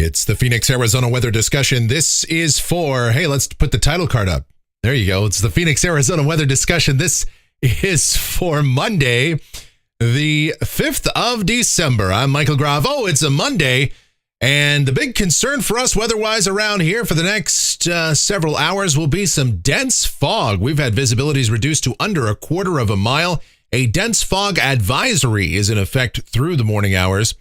It's the Phoenix, Arizona weather discussion. This is for, hey, let's put the title card up. There you go. It's the Phoenix, Arizona weather discussion. This is for Monday, the 5th of December. I'm Michael Grave. Oh, it's a Monday. And the big concern for us weather-wise around here for the next several hours will be some dense fog. We've had visibilities reduced to under a quarter of a mile. A dense fog advisory is in effect through the morning hours.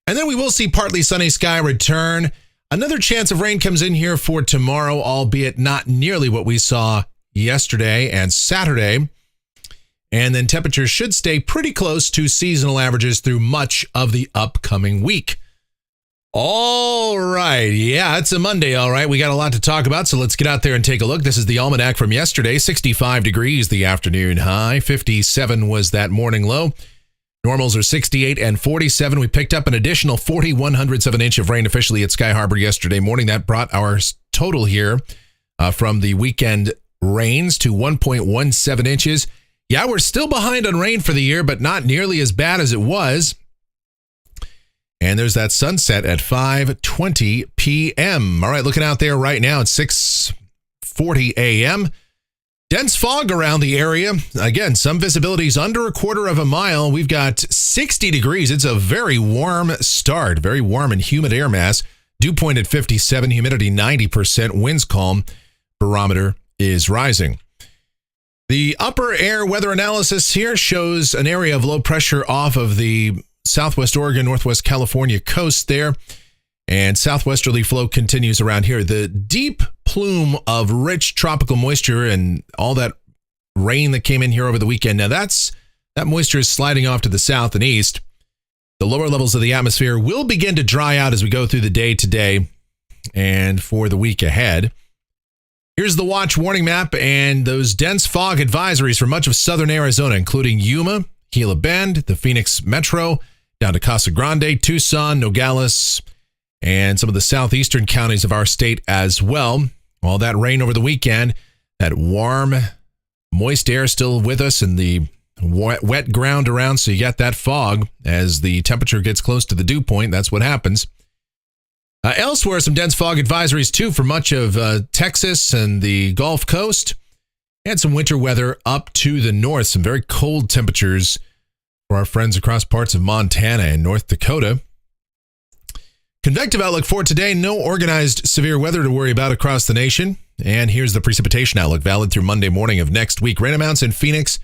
And then we will see partly sunny sky return. Another chance of rain comes in here for tomorrow, albeit not nearly what we saw yesterday and Saturday. And then temperatures should stay pretty close to seasonal averages through much of the upcoming week. All right. Yeah, it's a Monday. All right. We got a lot to talk about, so let's get out there and take a look. This is the almanac from yesterday. 65 degrees the afternoon high. 57 was that morning low. Normals are 68 and 47. We picked up an additional 0.41 of an inch of rain officially at Sky Harbor yesterday morning. That brought our total here from the weekend rains to 1.17 inches. Yeah, we're still behind on rain for the year, but not nearly as bad as it was. And there's that sunset at 5:20 p.m. All right, looking out there right now, it's 6:40 a.m. Dense fog around the area. Again, some visibilities under a quarter of a mile. We've got 60 degrees. It's a very warm start, very warm and humid air mass. Dew point at 57, humidity 90%, winds calm. Barometer is rising. The upper air weather analysis here shows an area of low pressure off of the Southwest Oregon, Northwest California coast there. And southwesterly flow continues around here. The deep plume of rich tropical moisture and all that rain that came in here over the weekend. Now that moisture is sliding off to the south and east. The lower levels of the atmosphere will begin to dry out as we go through the day today and for the week ahead. Here's the watch warning map and those dense fog advisories for much of southern Arizona, including Yuma, Gila Bend, the Phoenix Metro, down to Casa Grande, Tucson, Nogales, and some of the southeastern counties of our state as well. All that rain over the weekend, that warm, moist air still with us and the wet ground around, so you get that fog as the temperature gets close to the dew point. That's what happens. Elsewhere, some dense fog advisories too for much of Texas and the Gulf Coast, and some winter weather up to the north. Some very cold temperatures for our friends across parts of Montana and North Dakota. Convective outlook for today. No organized severe weather to worry about across the nation. And here's the precipitation outlook valid through Monday morning of next week. Rain amounts in Phoenix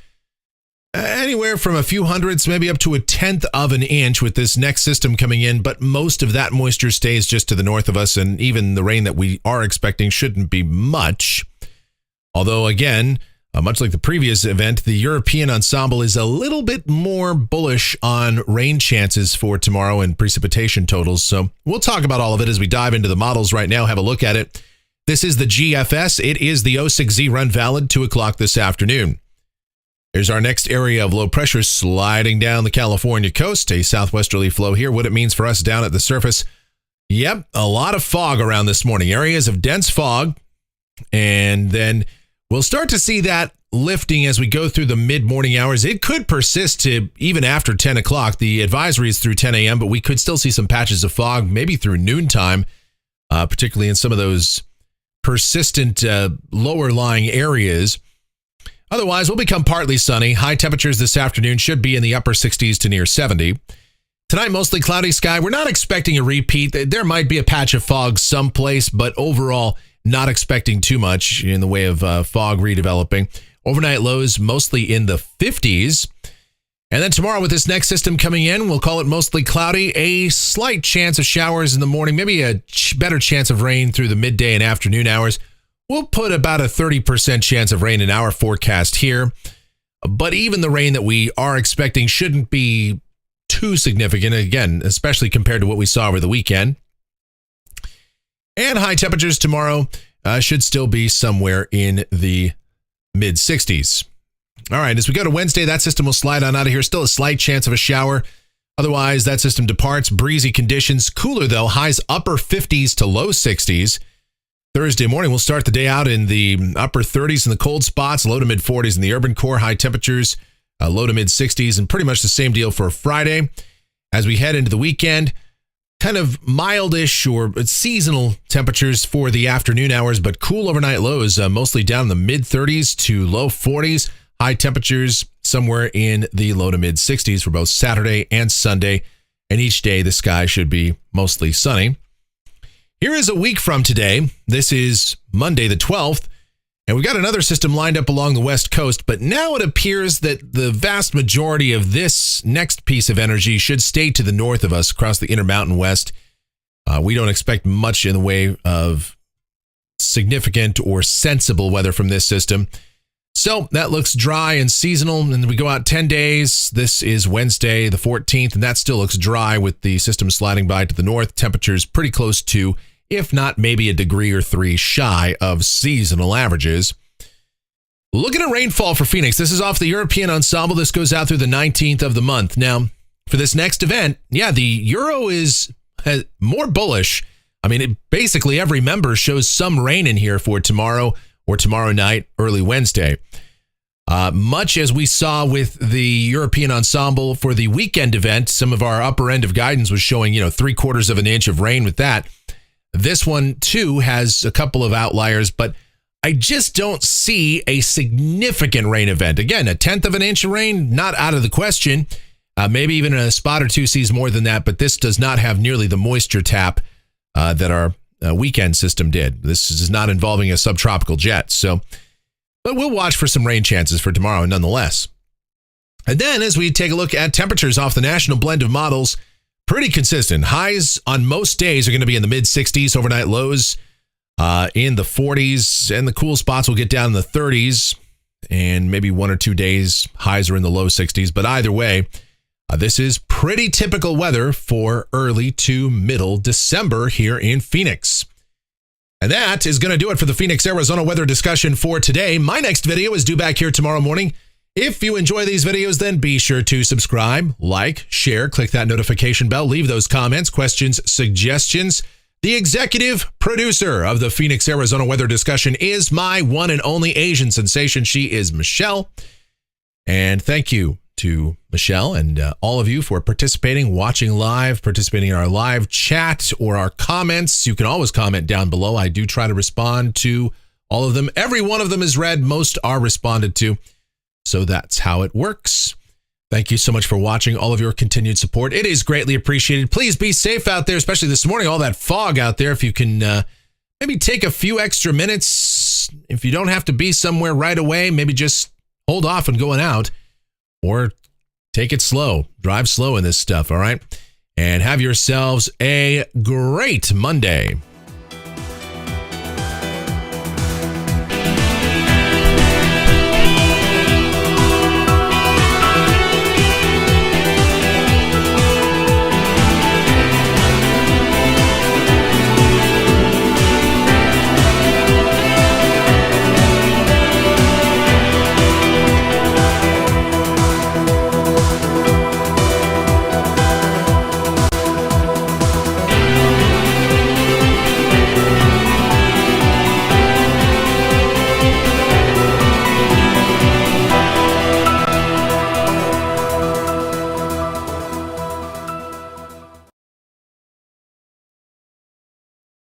anywhere from a few hundredths, maybe up to a tenth of an inch with this next system coming in. But most of that moisture stays just to the north of us. And even the rain that we are expecting shouldn't be much. Although, again, much like the previous event, the European ensemble is a little bit more bullish on rain chances for tomorrow and precipitation totals. So we'll talk about all of it as we dive into the models right now, have a look at it. This is the GFS. It is the 06Z run valid 2 o'clock this afternoon. Here's our next area of low pressure sliding down the California coast. A southwesterly flow here. What it means for us down at the surface. Yep, a lot of fog around this morning. Areas of dense fog. And then we'll start to see that lifting as we go through the mid-morning hours. It could persist to even after 10 o'clock. The advisory is through 10 a.m., but we could still see some patches of fog, maybe through noontime, particularly in some of those persistent lower-lying areas. Otherwise, we'll become partly sunny. High temperatures this afternoon should be in the upper 60s to near 70. Tonight, mostly cloudy sky. We're not expecting a repeat. There might be a patch of fog someplace, but overall, not expecting too much in the way of fog redeveloping. Overnight lows mostly in the 50s. And then tomorrow with this next system coming in, we'll call it mostly cloudy. A slight chance of showers in the morning, maybe a better chance of rain through the midday and afternoon hours. We'll put about a 30% chance of rain in our forecast here. But even the rain that we are expecting shouldn't be too significant, again, especially compared to what we saw over the weekend. And high temperatures tomorrow should still be somewhere in the mid-60s. All right, as we go to Wednesday, that system will slide on out of here. Still a slight chance of a shower. Otherwise, that system departs. Breezy conditions. Cooler, though. Highs upper 50s to low 60s. Thursday morning, we'll start the day out in the upper 30s in the cold spots, low to mid 40s in the urban core. High temperatures, low to mid 60s, and pretty much the same deal for Friday. As we head into the weekend, kind of mildish or seasonal temperatures for the afternoon hours, but cool overnight lows, mostly down in the mid 30s to low 40s. High temperatures somewhere in the low to mid 60s for both Saturday and Sunday. And each day the sky should be mostly sunny. Here is a week from today. This is Monday the 12th. And we've got another system lined up along the west coast, but now it appears that the vast majority of this next piece of energy should stay to the north of us across the Intermountain West. We don't expect much in the way of significant or sensible weather from this system. So that looks dry and seasonal, and we go out 10 days. This is Wednesday the 14th, and that still looks dry with the system sliding by to the north. Temperatures pretty close to, if not maybe a degree or three shy of seasonal averages. Looking at rainfall for Phoenix, this is off the European Ensemble. This goes out through the 19th of the month. Now, for this next event, the Euro is more bullish. I mean, basically every member shows some rain in here for tomorrow or tomorrow night, early Wednesday. Much as we saw with the European Ensemble for the weekend event, some of our upper end of guidance was showing, 3/4 of an inch of rain with that. This one, too, has a couple of outliers, but I just don't see a significant rain event. Again, 1/10 of an inch of rain, not out of the question. Maybe even a spot or two sees more than that, but this does not have nearly the moisture tap that our weekend system did. This is not involving a subtropical jet. But we'll watch for some rain chances for tomorrow nonetheless. And then as we take a look at temperatures off the national blend of models, pretty consistent. Highs on most days are going to be in the mid 60s, overnight lows in the 40s, and the cool spots will get down in the 30s, and maybe 1 or 2 days highs are in the low 60s. But either way, this is pretty typical weather for early to middle December here in Phoenix. And that is going to do it for the Phoenix, Arizona weather discussion for today. My next video is due back here tomorrow morning. If you enjoy these videos, then be sure to subscribe, like, share, click that notification bell, leave those comments, questions, suggestions. The executive producer of the Phoenix, Arizona weather discussion is my one and only Asian sensation. She is Michelle. And thank you to Michelle and all of you for participating, watching live, participating in our live chat or our comments. You can always comment down below. I do try to respond to all of them. Every one of them is read. Most are responded to. So that's how it works. Thank you so much for watching, all of your continued support. It is greatly appreciated. Please be safe out there, especially this morning, all that fog out there. If you can maybe take a few extra minutes, if you don't have to be somewhere right away, maybe just hold off on going out. Or take it slow, drive slow in this stuff, all right? And have yourselves a great Monday.